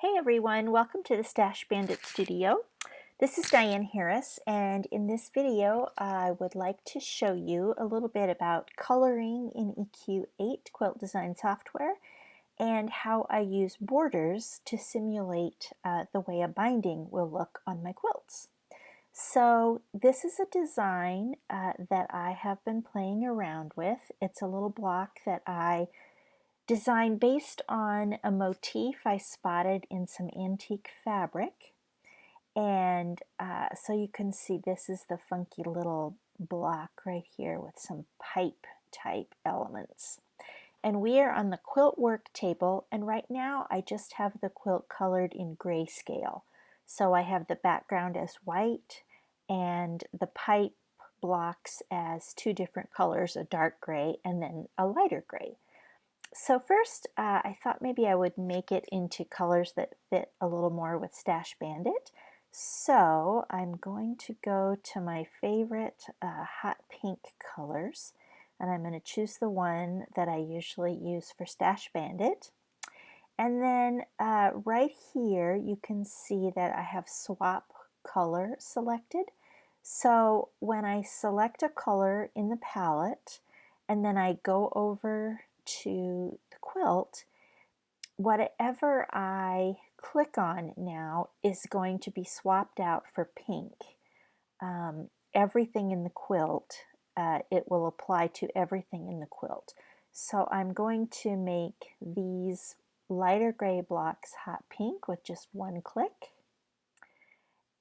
Hey everyone, welcome to the Stash Bandit Studio. This is Diane Harris, and in this video I would like to show you a little bit about coloring in EQ8 quilt design software and how I use borders to simulate the way a binding will look on my quilts. So this is a design that I have been playing around with. It's a little block that I designed based on a motif I spotted in some antique fabric. And so you can see this is the funky little block right here with some pipe type elements. And we are on the quilt work table, and right now I just have the quilt colored in grayscale. So I have the background as white and the pipe blocks as two different colors, a dark gray and then a lighter gray. So first, I thought maybe I would make it into colors that fit a little more with Stash Bandit. So I'm going to go to my favorite hot pink colors, and I'm going to choose the one that I usually use for Stash Bandit. And then right here you can see that I have swap color selected. So when I select a color in the palette and then I go over to the quilt, whatever I click on now is going to be swapped out for pink. Everything in the quilt, it will apply to everything in the quilt. So I'm going to make these lighter gray blocks hot pink with just one click.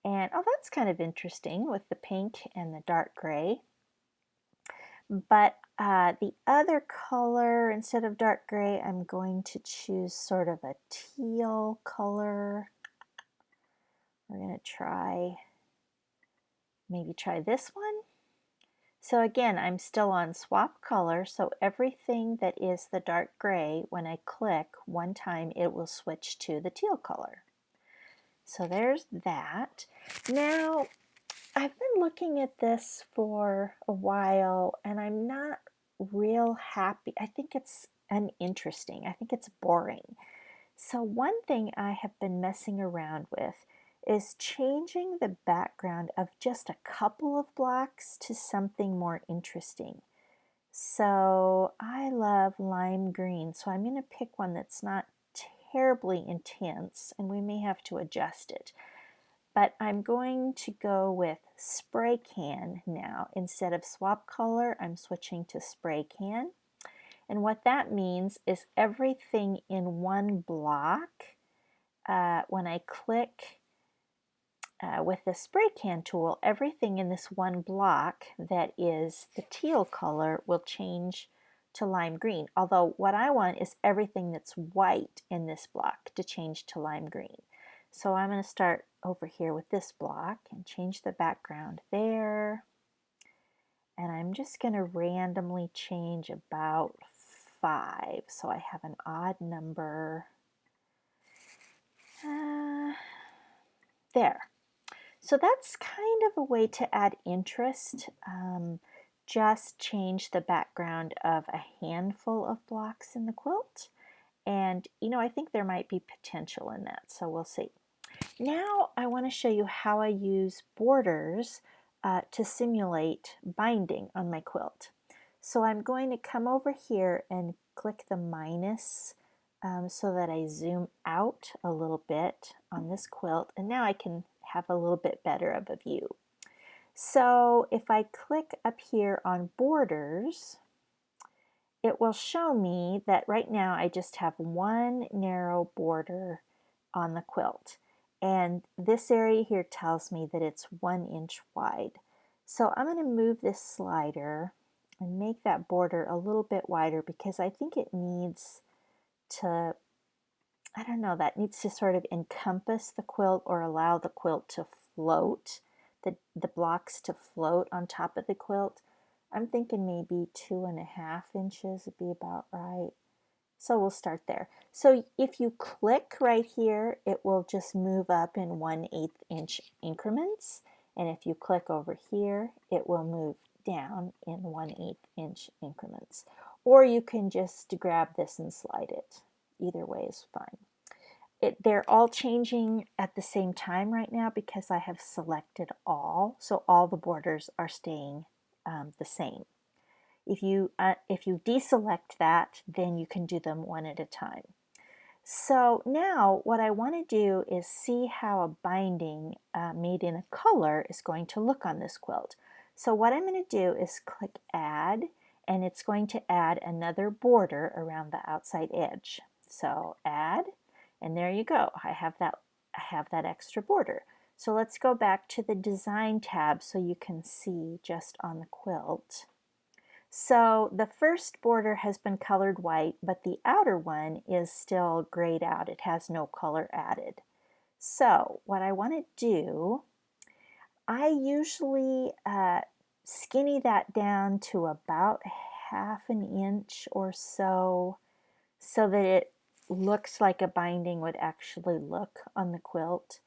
And oh, that's kind of interesting with the pink and the dark gray. But the other color, instead of dark gray, I'm going to choose sort of a teal color. We're going to maybe try this one. So again, I'm still on swap color, so everything that is the dark gray, when I click one time, it will switch to the teal color. So there's that. Now, I've been looking at this for a while and I'm not real happy. I think it's uninteresting. I think it's boring. So one thing I have been messing around with is changing the background of just a couple of blocks to something more interesting. So I love lime green, so I'm going to pick one that's not terribly intense, and we may have to adjust it. But I'm going to go with spray can now. Instead of swap color, I'm switching to spray can. And what that means is everything in one block, when I click with the spray can tool, everything in this one block that is the teal color will change to lime green. Although what I want is everything that's white in this block to change to lime green. So I'm going to start over here with this block and change the background there. And I'm just going to randomly change about 5. So I have an odd number there. So that's kind of a way to add interest. Just change the background of a handful of blocks in the quilt. And, you know, I think there might be potential in that, so we'll see. Now I want to show you how I use borders to simulate binding on my quilt. So I'm going to come over here and click the minus so that I zoom out a little bit on this quilt, and now I can have a little bit better of a view. So if I click up here on borders, it will show me that right now I just have one narrow border on the quilt. And this area here tells me that it's 1 inch wide. So I'm going to move this slider and make that border a little bit wider because I think it needs to, I don't know, that needs to sort of encompass the quilt or allow the quilt to float, the blocks to float on top of the quilt. I'm thinking maybe 2.5 inches would be about right. So we'll start there. So if you click right here, it will just move up in 1/8 inch increments. And if you click over here, it will move down in 1/8 inch increments. Or you can just grab this and slide it. Either way is fine. they're all changing at the same time right now because I have selected all, so all the borders are staying the same. If you deselect that, then you can do them one at a time. So now what I want to do is see how a binding made in a color is going to look on this quilt. So what I'm going to do is click Add, and it's going to add another border around the outside edge. So Add, and there you go. I have that extra border. So let's go back to the Design tab so you can see just on the quilt. So the first border has been colored white, but the outer one is still grayed out. It has no color added. So what I want to do, I usually skinny that down to about 1/2 inch or so that it looks like a binding would actually look on the quilt.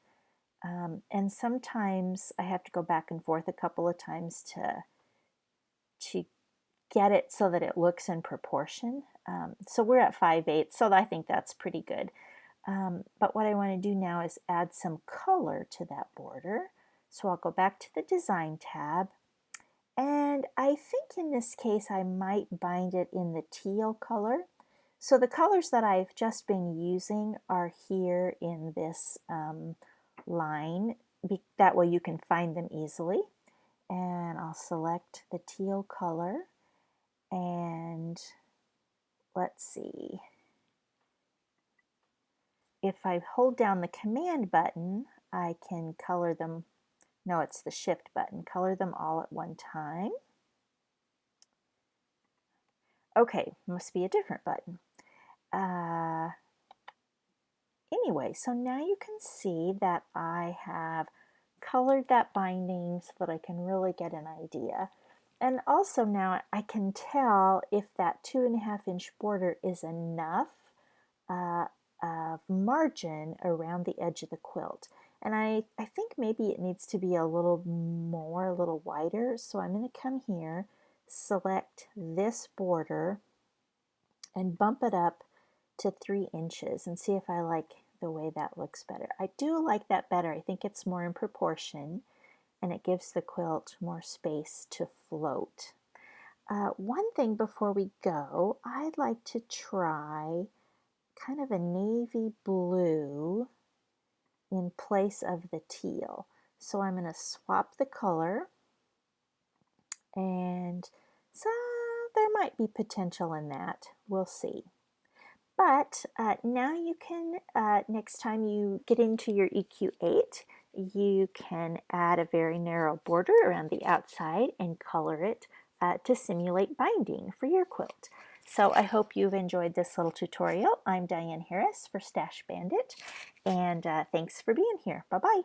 And sometimes I have to go back and forth a couple of times to get it so that it looks in proportion. So we're at 5/8, so I think that's pretty good. But what I want to do now is add some color to that border. So I'll go back to the Design tab, and I think in this case I might bind it in the teal color. So the colors that I've just been using are here in this line. That way you can find them easily. And I'll select the teal color. And let's see, if I hold down the Command button, I can color them. No, it's the Shift button. Color them all at one time. Okay, must be a different button. Anyway, so now you can see that I have colored that binding so that I can really get an idea. And also now I can tell if that 2.5 inch border is enough of margin around the edge of the quilt. And I think maybe it needs to be a little more, a little wider. So I'm going to come here, select this border, and bump it up to 3 inches and see if I like the way that looks better. I do like that better. I think it's more in proportion, and it gives the quilt more space to float. One thing before we go, I'd like to try kind of a navy blue in place of the teal. So I'm going to swap the color, and so there might be potential in that. We'll see. But now you can, next time you get into your EQ8, you can add a very narrow border around the outside and color it to simulate binding for your quilt. So I hope you've enjoyed this little tutorial. I'm Diane Harris for Stash Bandit, and thanks for being here. Bye-bye.